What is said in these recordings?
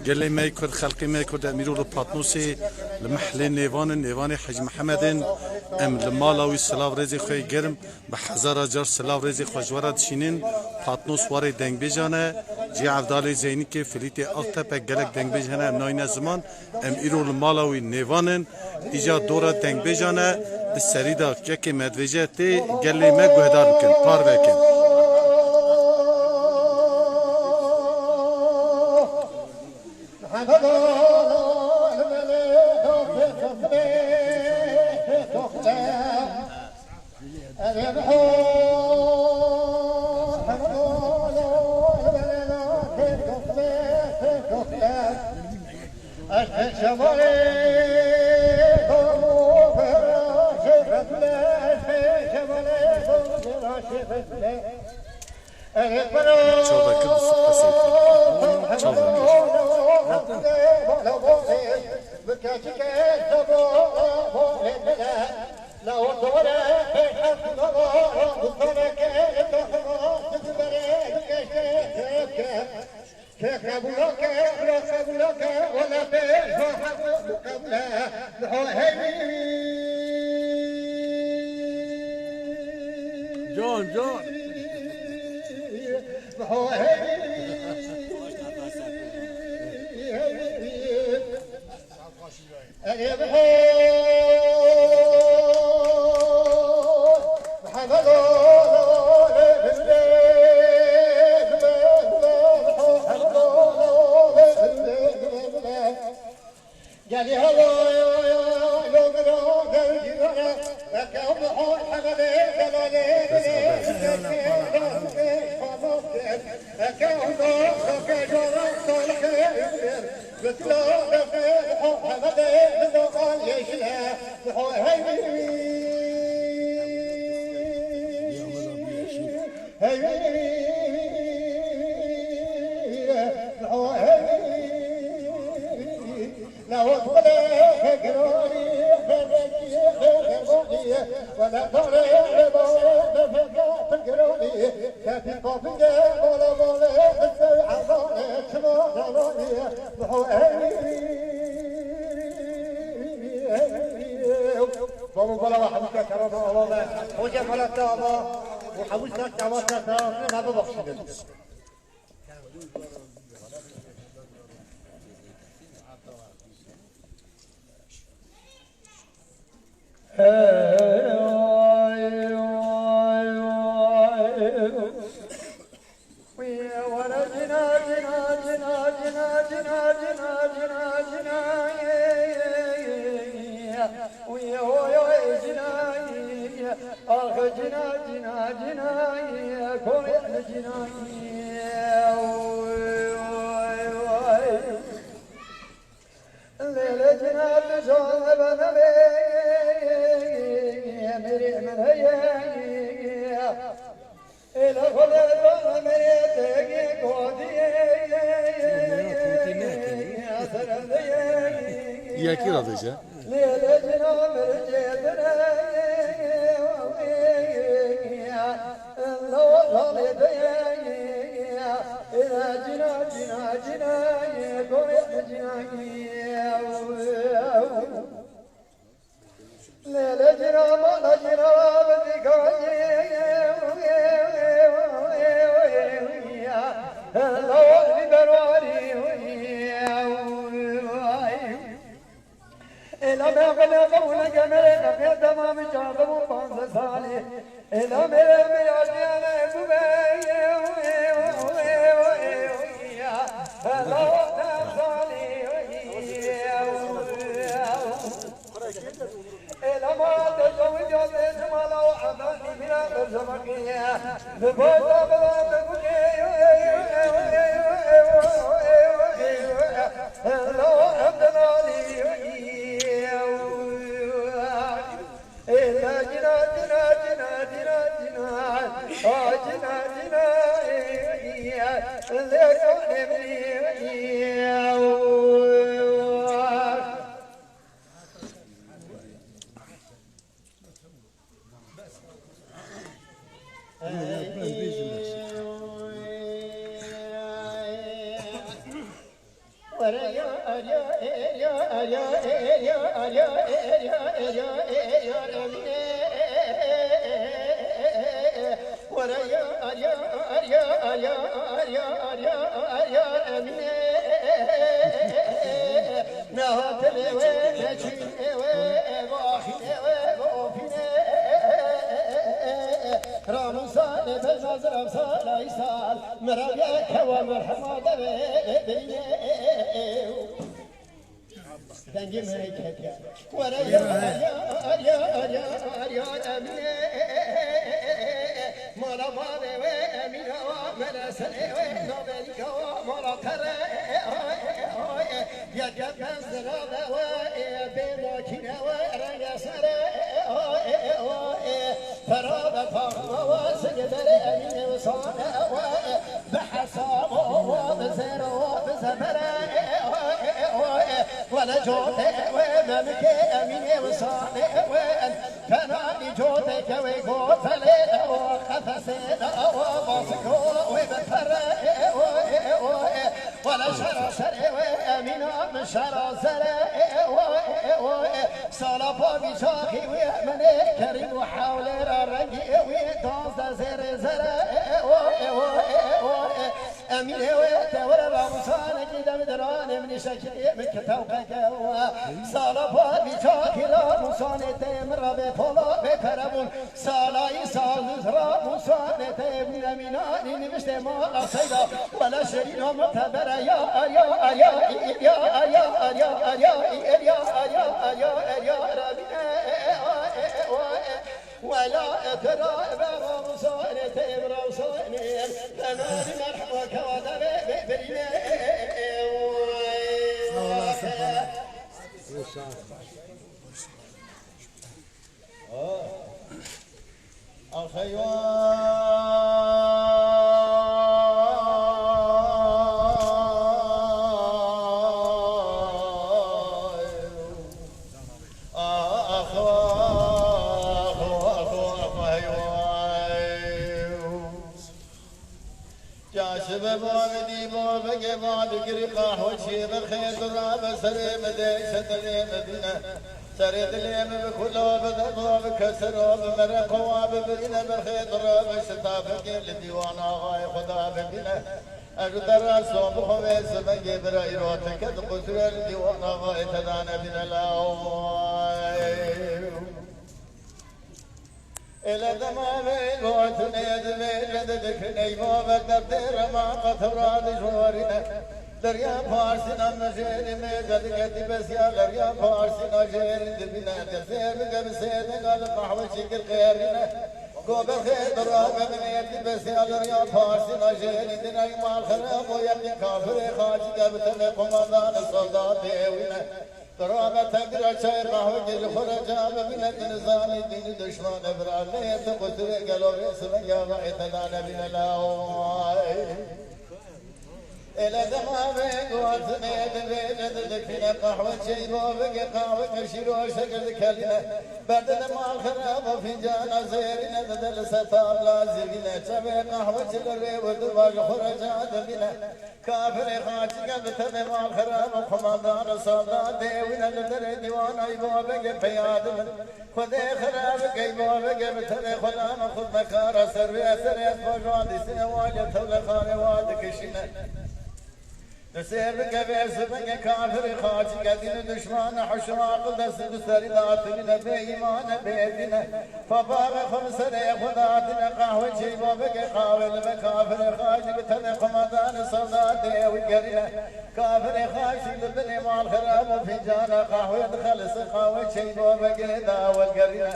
قال ما يكون خلقي ما يكون أميرو الباطنوسي المحلين نيفان حج محمد أم المالاوي سلاف رزي خوي جرم بحزارة جار سلاف رزي خوجورة دشينين باطنوس واري دنگ بيجانا جي عبدالي زيني كي فليتي أغتبه قلق دنگ بيجانا أم ناينا زمان أم إيرو المالاوي نيفان إجا دورة دنگ بيجانا السريدة كيكي مدوجاتي قال لي ما قهدار بكن بار بكن جون ياكي رضيجة ولا جوتك وممك أمين وصالح وأن فنادي جوتك ويقول فليل وخفسين وبصك وبفر ولا شرى سري وأمين من شرى سري صلبا بشاخي ومن كريم وحول الرجي ويدوز زر زر أمين وتورى مصانك دم دران من شكي من كتوقك صلبا بشاخي لا مصانك مر بفلا بفرمون صلاي صالزرا مصانك من أمينان نمشت مالا سيدا ولا شرين متبر يا ولا ترى برمصان تمرصان تنال مرحبك وذبي بريمه سريد اليم بكله بذبه بكسره بمرقه ببرينه بالخيط راب شتافك لديوان آغاي خدا ببينه أجدر صوب خويس من جبر إيروتك تقصر لديوان آغاي تدان بنا لاوي إلى دمامي قوتني دمي لددكني ما بدبتر ما قطرات جوارنا دریا فارسنا مجری میں جد کتی بسیا دریا فارسنا جری دبنا تسیر بگم سید قال قهوه شکل خیرنا گوبر خیر دراب من یتی بسیا دریا فارسنا جری دنای مال خراب و یتی کافر خاج گبتن قماندان سلطات دیوینا دراب تقدر شیر قهوه گل خرجا ببینت نظامی دین دشمن ابرال نیت قطر گلو رسم یا غیتدان بین لاوی إلى دمامي قوتني دبينة دكينة قهوة شيبو بقي قهوة كشيرو شكل كلنا بدنا ما الخراب وفنجانا زيرنا بدل ستار لازمنا شبه قهوة شلري ودباج خرجات بنا كافر خاجك بتنا ما الخراب وخمدان صلاة ديونا لدر ديوانا يبو بقي بيادم خذي خراب كيبو بقي بتنا خلام خذ مكارا سربي سريت بجوان سنة والي تولى خاني وادك شنا نسير بكبير سبنك كافر خاجك دين دشمان حشراق دست سردات من بإيمان بيدنا فباب خمسة خداتنا قهوة شيبا بك قاول بكافر خاجك تنق مدان صلات وقرنا كافر خاجك لبني مال خراب وفنجانا قهوة خلص قهوة شيبا بك دا والقرنا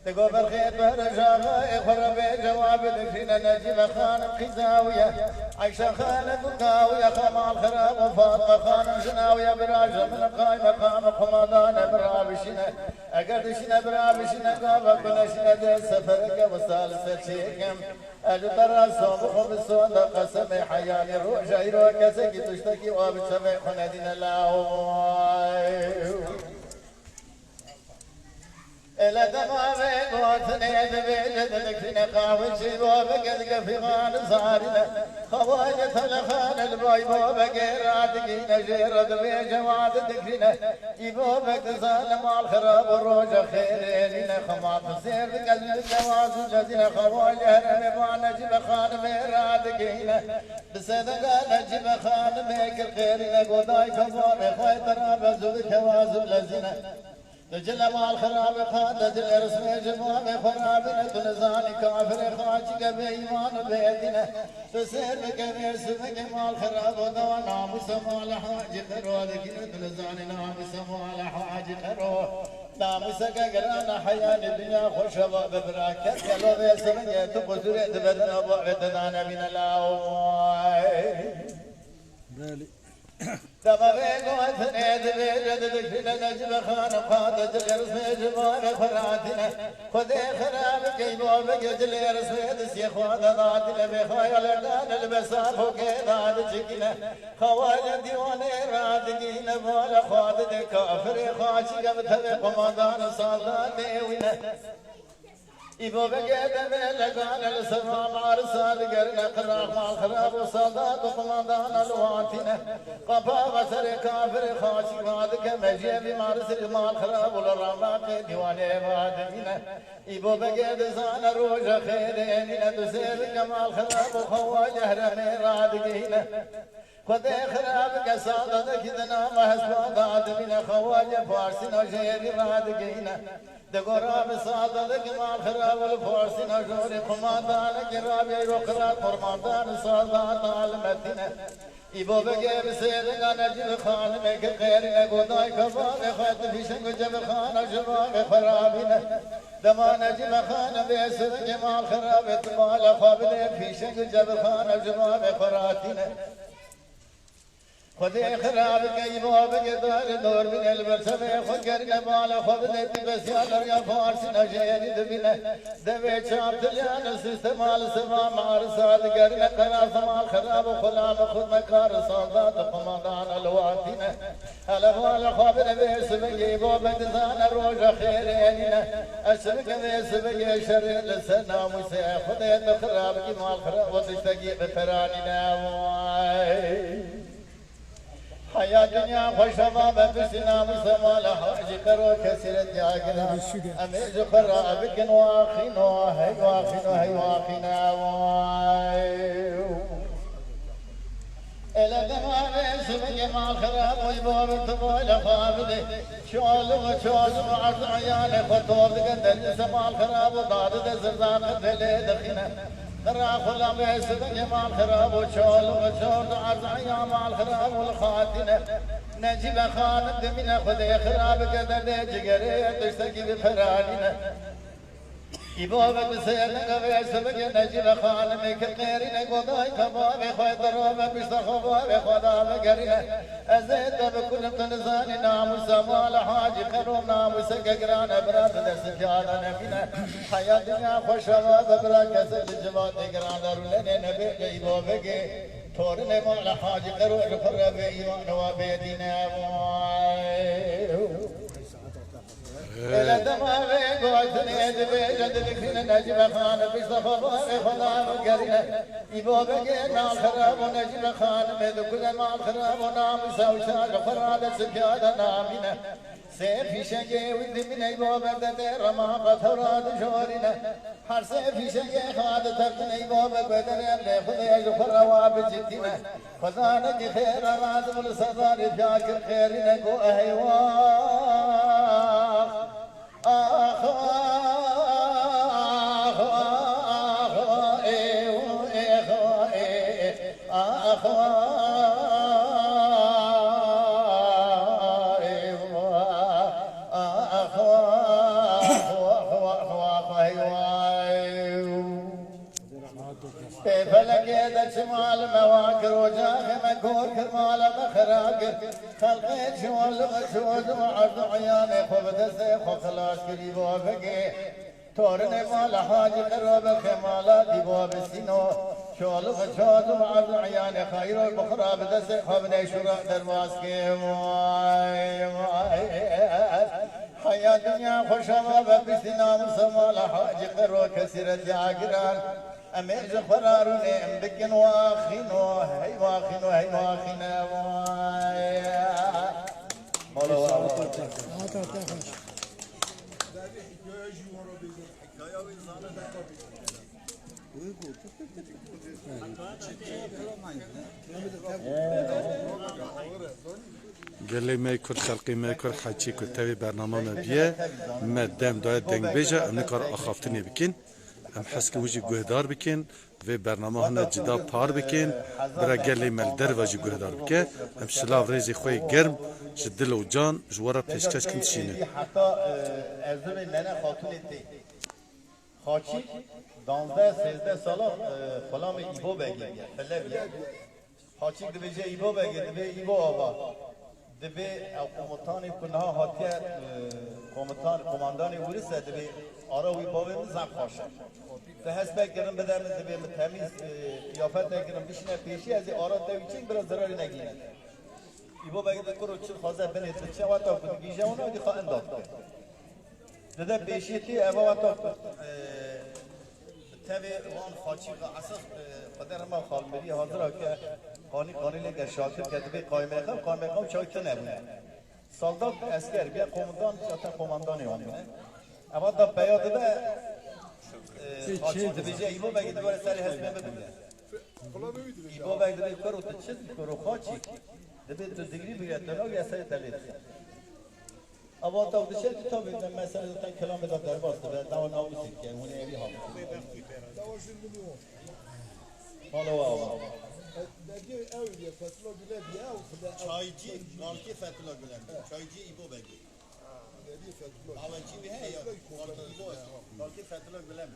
تقول بالخير برجاغا إخبر بجواب دفنا نجيب خان قزاوية عيشة خان بقاوية خمال خراب وفاطمة خان جناوية براجة من قاي مقام قمدان برابشنا أقدشنا برابشنا قابا بلشنا دي سفرك وسالسة شيكم أجدر الصوبخ بالسوند قسم حياني روح جايرو كسكي تشتكي وابتشبه خندين الله إلى دمام قوتني دبيجة لكن قاوش وبقد في غان صارنا خواجة الخان البايب وبقى رادقين جير دبيجة وعددكنا يبو بقصال مع الخراب والروجة خيرين خمات سير بقلب الجواز الذين خواجة رمبان نجيب خان رادقين بصدقاء نجيب خان ميك الخيرين قضاي كفار خيطر بزود كواز الذين تجل مع الخراب خادت الارسم جمام خرابنا تنزاني كافر خاجك بإيمان بيدنا تسير بكبير سبك مع الخراب ودوانا مسمى لحاج خرو ذكر تنزاني نام مسمى لحاج خرو نامسك قرانا حيان الدنيا خشبا ببراكت يلو بيسرن تقصر تبدنا بغتدانا من الله تمامين وثنيت بيجد ذكرنا نجم خان قادة الارسم جمال فرعتنا خذي خراب كيبو بقد الارسم سيخ وضعاتنا بخيال الدان البساف وكيدان جكنا خواجة ديواني رادقين بولا خادة كافر خاشق بتبق مدان صالان نيونا إبو بقيت من لقان السماء مارسال قرن قراق مع الخراب وصادات وقمدان الواتنا قفا بسر كافر خاشق مادك مجيب مارسل مع الخراب والرماق ديواني وادمنا إبو بقيت زان روج خيرين تسير كما الخراب وخواجه رمي رادقين خذ خرابك صادتك ذنا مهسبات من خواجه فارسنا جير رادقين دقراب صادتك مع الخراب والفارسنا جور قمادان جرابي وقرا قرمادان صادات المدينة إبو بقى بسيرنا نجيب خان ميك غيرنا قضاي كفان خيط في شنق جب خان جباب خرابنا دما نجيب خان بيسر جمال خراب تبال خابل في شنق جب خان جباب خراتنا خذي خرابك يبوب قدر دور من البرسمة خذ قرن مال خذ بس يا يا فارس نجيني دبنا دبي شاب تليان سيستمال سما مار صاد قرن قنا سمال خراب خلام خذ مكار صادات قمدان الواتنا على مال خابر بس يبوب دزان روج خيرنا اشرك بس شر لسنا مسيح خذ خرابك مال خراب وتشتكي بفراننا حياة دنيا خوشما بسنا مسما لحاج کرو كسرت ياغنا اميز خرابك واخينو هي واخينو هي واخينا إلى دمام سمي مع الخراب ويبوب تبول خابد شوال عرض عيال خطوب قدر سما الخراب وداد زرزان قتل دخنا ترى خلام يسمي مع الخراب وشول عرض عيال مع الخراب والخاتنة نجيب خان من خذ خراب قدر جقري تشتكي بفراننا يبوب بسيرنا ويسمي نجيب خان ميك غيرنا قضاي كباب خيطر بيستخبا بخدا بقرنا أزيد بكل تنزاني نام سما لحاج خروم نام سكقران برات دسجانا نبينا حياتنا خوشوا ببرا كسل جواد قران رولنا نبي يبوب تورنا ما لحاج خروم خرب ايمان وبيدنا إلى دمام قوتني دبيجة لكن نجم خان بيستخبا خدا بقرنا يبوب مع الخراب ونجم خان مذكر مع الخراب ونام سوشاق فراد سجادة نامنا سيفي شقي ود من يبوب بدر ما قثراد شورنا حر سيفي شقي خاد تقن يبوب بدر خذ يجفر وابجتنا خذانك خير رازم الصدار فياك خيرنا قو أهيوان آخ فلقيت شمال مواكر وجاخ مكور كرمال مخراق خلقيت شوال وشوز وعرض عياني خبت السيخ وخلاص قريب وفقي تورني مال حاج قرب خمالا ديبو بسينو شوال وشوز وعرض عياني خير البخرى بدسي خبني شرق درواس كي ويا دنيا خوشما ببسنا مصمال حاج قرو كسرت عقران أميز فراروني أمبكن واخينو هي واخينو هي واخينا مولا گلی میکر خلقی میکر حجی کتابی برنامه مبیه مدام داید دنگ بیجا ام نکار آخافتنی بکن ام حس که وجی گهدار بکن و برنامه هنه جدا پار بکن برا گلی ملدر واجی گهدار بکن ام سلاف ریزی خوی گرم جدل و جان جوارا پیشکش کن تشینه حتی ارزوی ننه خاتونی تی خاچی 12-13 سالا فلام ایبو بگیر فله بیا خاچی دبیجه ایبو بگیر دبی ایبو آبا دبی قومتانی کنها هاتیه قماندانی ورسه دبی آراوی باوی مزم خاشه ده هست بگیرم بدم دبی تمیز قیافت بگیرم بشینه پیشی از آراد دوی چین برا ضراری نگیره ایبو بگیر کرو چی خوازه بنید چه وقتا کنگیجه اونا دی خواه انداخت ده پیشی تی اوه وقتا تبي وان خاطي اساس قدر ما خالمري حاضر که قانی لگر شاکر کتبی قائمه چایت نبود سالدار اسکر بیا قومندان چتا قومندانی اون اما دا بیاد ده خاطی دبیجه ایبو بگید دوباره سری حسب بده ایبو بگید دوباره کرو تو چیز کرو خاطی دبی تو دیگری بگید تو یا سری تلید اما تا دشه تو ببین مثلا تا کلام بده در باست و داون ناموسی که اون ایوی ها حالا واو چایجی نالکی فتلا گلن چایجی ایبو بگی آوانچی به یا نالکی فتلا گلن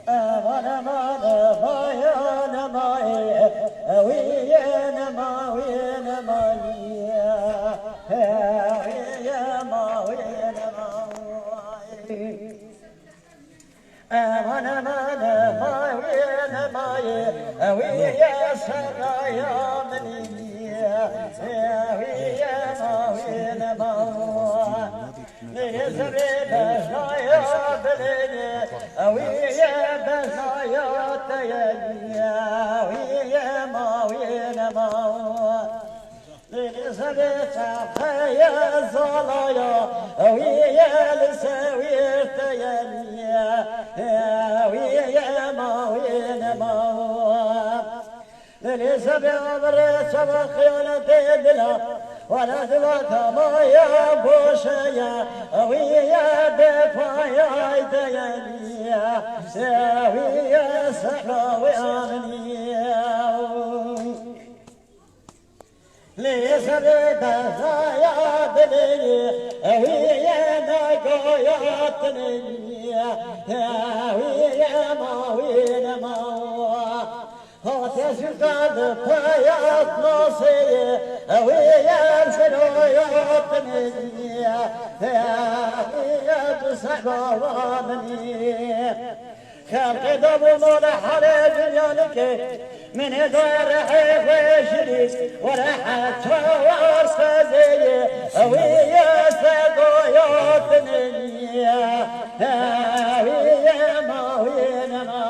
امان امان بايان ماي وين ما وين ماي يا ما وين ماي امان امان ما وين ماي ويا سرايا مني يا ما وين ماي ليزرد شايا بلني ويا بزايا تيا ويا ما وين ما ليزرد شايا زلايا ويا لسوير تيا ويا ما وين ما ليزرد برس وخيانة دلا ولا ذوات ما يا بوشيا ويا بفايا ديانيا ويا سحرا ويامنيا ليس بدايا بلي ويا نقاياتني ويا ما وين ما هاتي سلطان بياض ناصي ويا سنويات منيا ويا بسحبا وامني خلق دبون حالي دنيانك من دار حيفشري ورحت شوار سازي ويا سقويات منيا ويا ما وين ما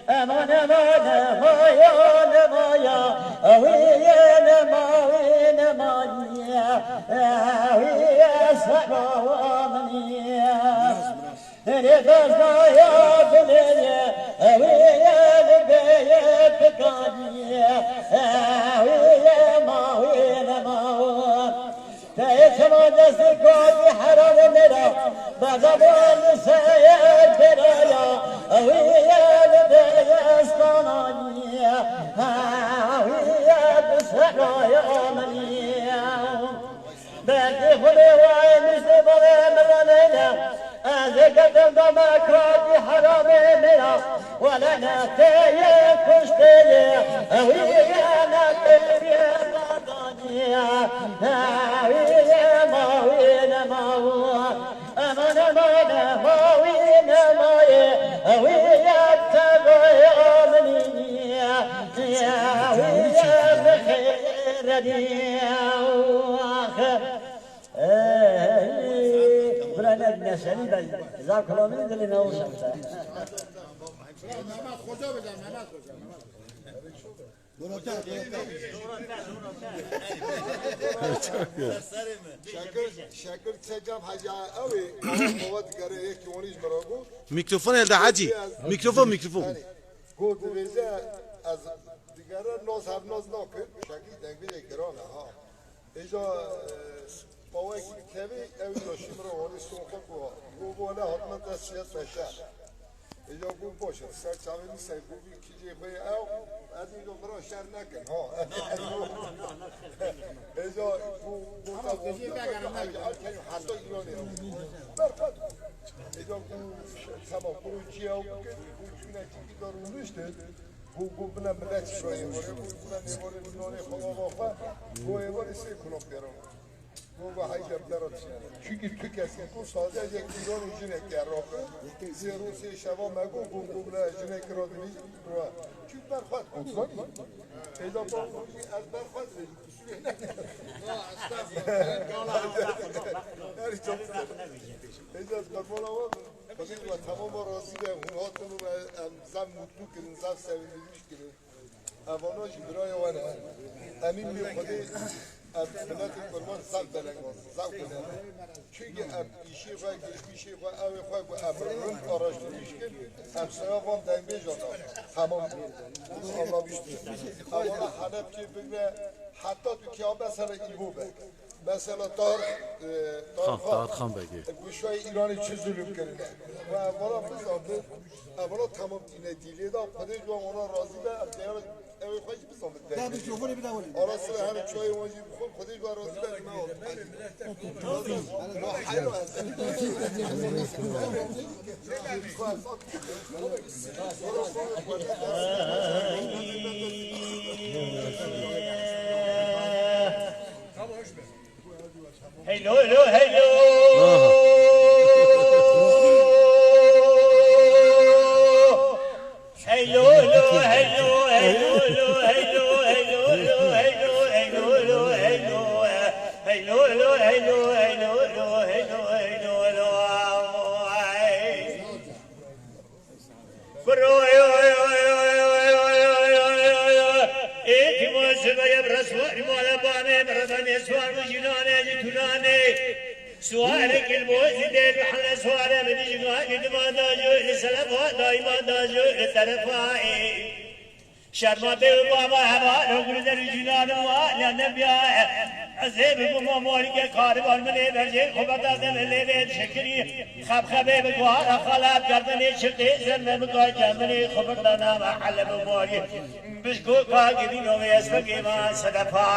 امان امان مايا مايا وين ما وين مايا ويا سحبا منيا رفضنا يا بنيا ويا البيت بكانيا ويا ما وين ما تيسمى دسكوا بحرام مرا بغبان سيد برايا ويا البيستانيا ويا بسحرا يا منيا بدي خلي وعين سبلا مرانينا أزكت الضمكات حرام مرا ولا نتي كشتي ويا نتي رضانيا ويا ما وين ما أمان أمان ما وين ما ويا تبع منيا قدي آخر براند نشانی بل زار کلامی دلی نوشته شکر سجام حاجا اوی مواد گره یک ونیش براگو میکروفون الده حاجی میکروفون گفت ویزه از دیگران ناز هم ناز نکن شکلی دنگی گرانه ها ایجا باوی که اوی داشتیم رو ولی سوخه گو بوله حتما دستیت بشه ایجا گو باشه سر چاوی نیسته گو بی کجی خوی او از اینجا برا شر نکن ها ایجا گو تا گوزی حتی ایرانی برخد ایجا گو سما کروچی او گو چونه چیکی دارو نشته گو بنا ملت شوی بنا نیوری نونی خدا بافا گو ایواری سی کلوم بیارم گو های جبدارت چونکه تو کسی کو ساده یک ایران جنه که راکه سی روسی شبا مگو گو بنا جنه که را دنی رو چون برخواد کنسانی ایجا با از برخواد ایجا از برمال آواد خودی و تمام راضی به اونهاتون رو زم مطلوب کردن زم سویدیش کردن اواناش برای وانه امین می خودی ملت قربان زم دلنگان زم کنن چونکه ایشی خواه گشتیشی خواه اوی خواه گو امرون آراش دلیش کن امسایا وان دنگ بیجانا تمام الله بیشتر اوانا حنب که بگه حتی تو کیا مثلا ایبو بگ مثلا خان بگی گوشوای ایرانی چه ظلم کرده و اولا بزنده اولا تمام اینه دیلی دا خودش با اونا راضی به ابتیار اوی خواهی بزنده ده میکروفونی بده ولی آرا سر همه چای واجی بخون خودش با راضی به ما حیرو هلو هلو هلو هلو سوارك الموزي دير وحنا سوارة من جماعة ما داجو سلفا دايما داجو ترفاي شرما بابا هوا نقول در جنان وانا نبيا عزيب بما مالك كاربان من برجي خبر دم ليل شكري خبخبه بقوار خلاب گردني شقي زن مقا جمني خبر دنا محل بمالي بشكو قاقدي نو يسبق ما صدفا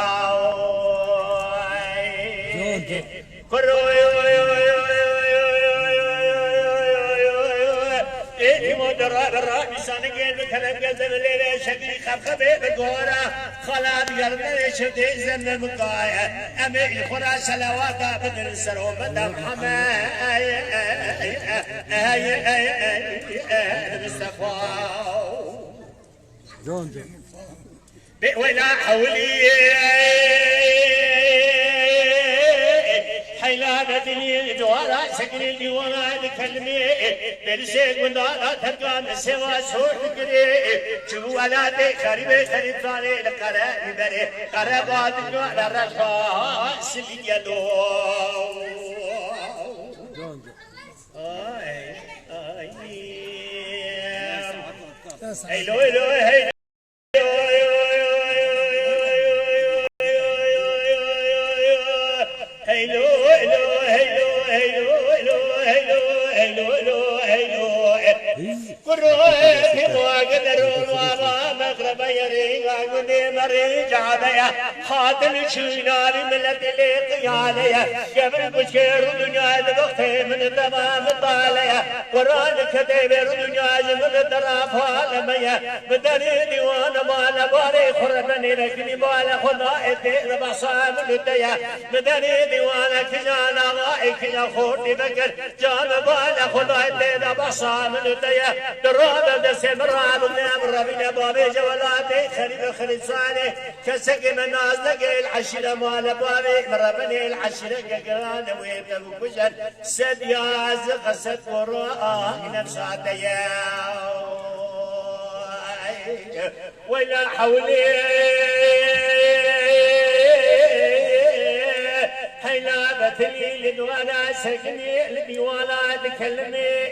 درا نشانه گل کلم گل دل شکلی خبخبه بگورا خلاب یردن شده زن مقایه امی خورا سلواتا بدل سرو بدم حمه مصطفى ولا حولي حيلانة الجوارة سكن الجوارة كلمي برسي قندارة ترقام سوا سوح كري شو على دي خريبي خريب ثاني لقرأ ببري قربات الجوارة رشا سلي يدو هيلو هيلو هيلو خاتم شيناري ملت ليق عليا قبل بشير دنيا الوقت من تمام طاليا قران كتب دنيا من طرف عالميا بدني ديوان مال باري خربني لكني مال خدا تير بصام لديا بدني ديوان كجانا غايك يا خورتي بكر جان مال خدا تير بصام لديا ديا دراب دس مراب مرابين بابي جولاتي خريب خريب صالح كسك من نازلك العشرة مال بابي مرابني العشرة قران ويبدا بكشن سد يا زق سد وراء نفسها ديا ولا حولي حيلابة الليل وانا سكني اللي وانا تكلمي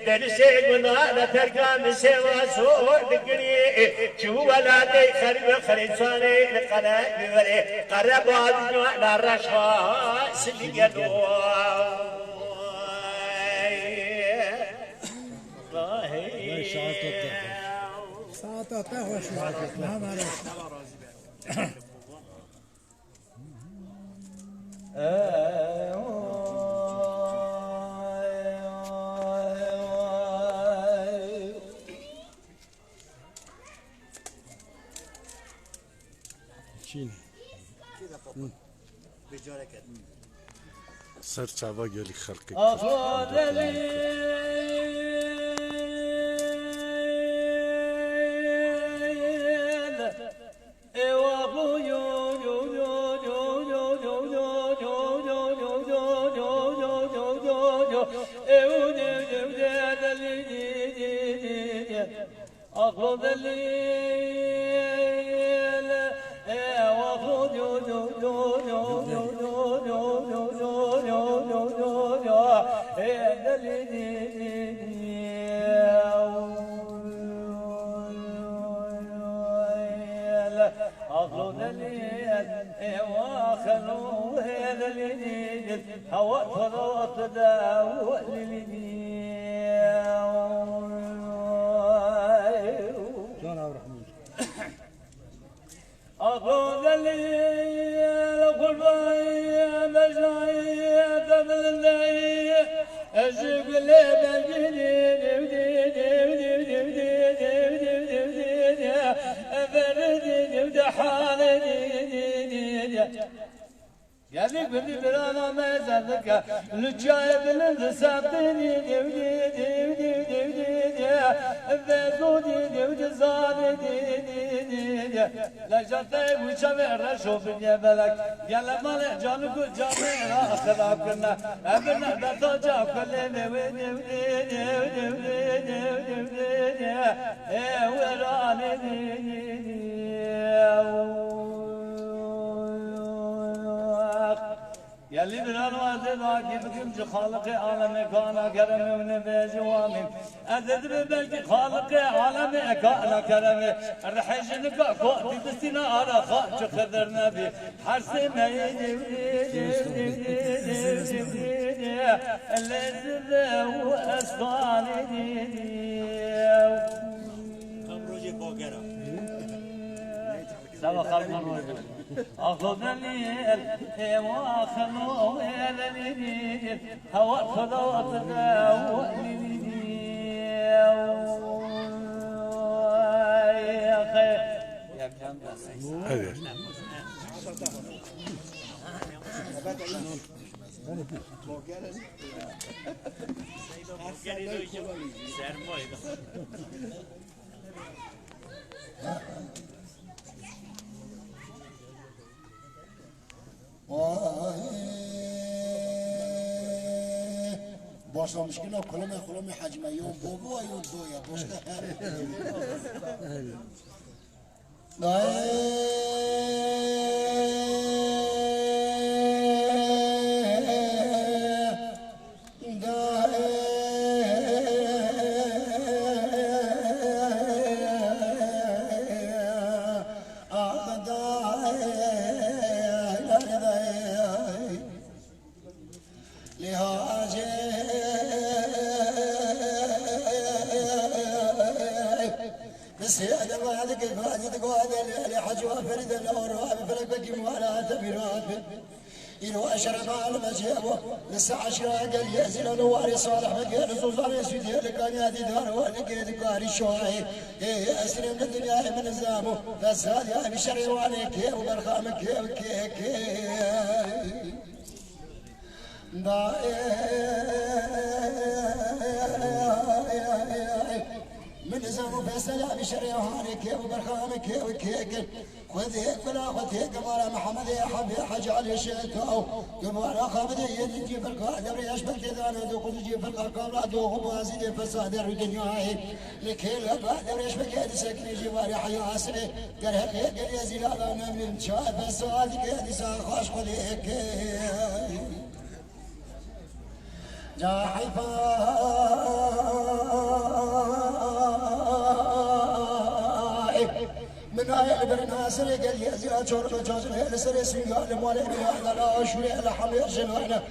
درسي وانا ترقى من سوا سوء دقني شو ولادي خريب خريب صاني لقناة بوري قرب عدن وانا رشوة سلي قدوة ساعات قهوة شو ما معرف سر چاوا گلی خلقی أخذ الليل وخذ أخذ الليل وخلو هذا الليل هو فرط داو أخذ الليل قلبي مجنعي تبلي أجيب لي يا ذيك بدي برانا ما زادك لجاي بلند سابتني ذودي لا جاتي وشامر شوف يا بلك يا لما جانك جامع خلاف كنا ابنا دتا كل يلي برانو أزداكي بكم خالق عالم كان كرم ونبيج وامن أزد بلكي خالق عالم كان كرم الرحيج قوتي بسنا على خاج خضر نبي حرسي ميدي اللذ وأسفاني خمروجي بوغرا سوا خلقنا أخذ الليل وأخذ الليل هو خذوت ذا يا خير يا Evet. Başlamış ki kulüme hacme yok baba yok doya başka أشرف على مجيبه لسه عشرة قال يزيل نواري صالح مقال زوزان يسودي لكان يادي دار ولقيت قاري شوعي أسلم من الدنيا من الزامو فساد يا بشري واني كيف وبرخام كيف من زمو فسلا بشريهانك وبرخامك وكيك خذيك بلا خذيك مال محمد يا حبي حج على الشتاء كبار خابد يجي بالقادر يشبك اذا ندوق تجي بالقادر دوق بازي فساد الدنيا لكل قادر يشبك سكن جوار حياسه قرهك يزيد على من شاف فساد كذي ساخش خذيك جا من آية بن ناصر قال يا زياد شرب جوز الهلسر سيال مال بلاد لا شوي الحمير جنانا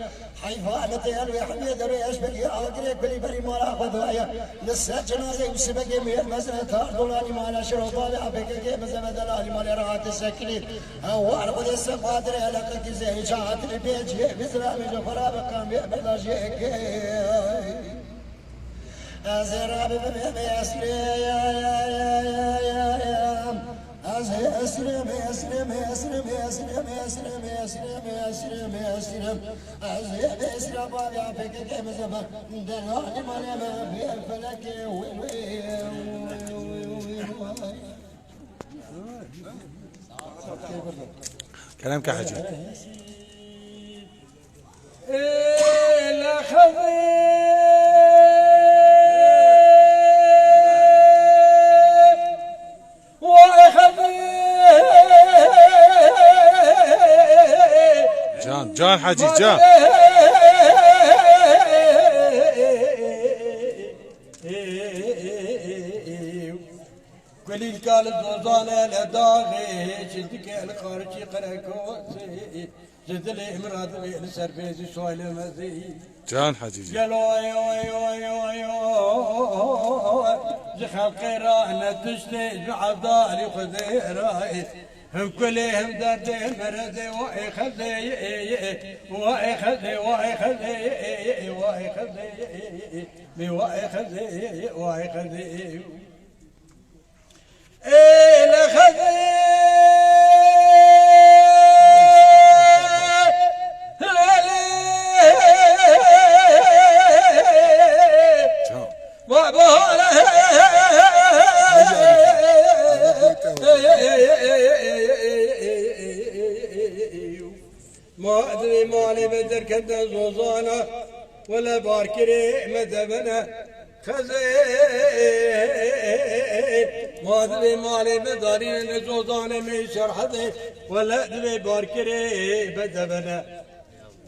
حيفا نتيال ويحمي دريش بقي أقري كل بري مال خذايا لسه جنازة وسبق مير مزرعة تاردولاني مال شرو طالع بقي مزرعة دلالي مال راحت السكري هو أرقد السقادر لك كزي جات البيج مزرعة من جفرة بقام بلاجيك أزرع بمسري أسلم أسلم أسلم أسلم أسلم أسلم أسلم أسلم أسلم أسلم بابا فيك كم زمان دلالي ما في الفلك كلامك حجي لا خذي جان حجي جان قليل قال الزوزانة لداغي شدك الخارجي قرأكوسي جد الإمراد السرفيز شوي المزي جان حجي قالوا زخال قيرانا تشتي بعضالي خذي راي هم كلهم دردي مردي واي خذي واي خذي واي خذي واي خذي واي خذي واي خذي ايه لخذي ما أدري مالي بدر كدا زوزانا ولا باركري مدبنا خزي ما أدري مالي بدارين زوزانا من شرحتي ولا أدري باركري مدبنا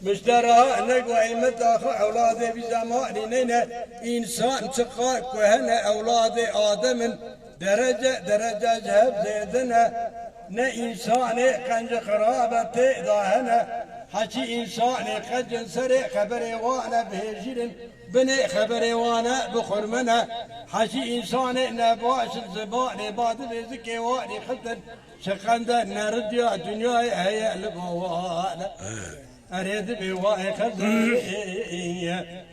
مشترى نقوى متاخ أولادي بزماننا إنسان تقاك وهنا أولادي آدم درجة جهب زيدنا نا إنساني قنج خرابتي ضاهنا حكي إنساني قنج سري خبري وانا بهجر بني خبري وانا بخرمنا حكي إنساني نباش الزباني بعد بذكي واني خدن شقندا نرجع دنيا هي البوانا أريد بواي خذي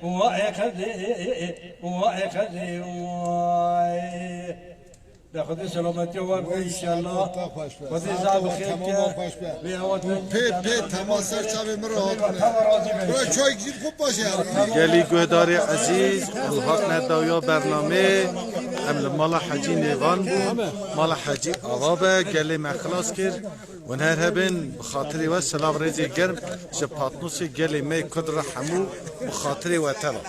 واي خذي واي خذي واي ناخذ سلامتي وابقى ان شاء الله خذي زاب خير بيت تماسر شابي مراد برای چای گیر خوب باشه گلی گهداری عزیز الحاق نداویا برنامه امل مال حجی نیوان بود مال حجی آقابه گلی مخلاص کرد و هر هبن بخاطری و سلام ریزی گرم شپاتنوسی گلی می کدر حمو بخاطری و تلا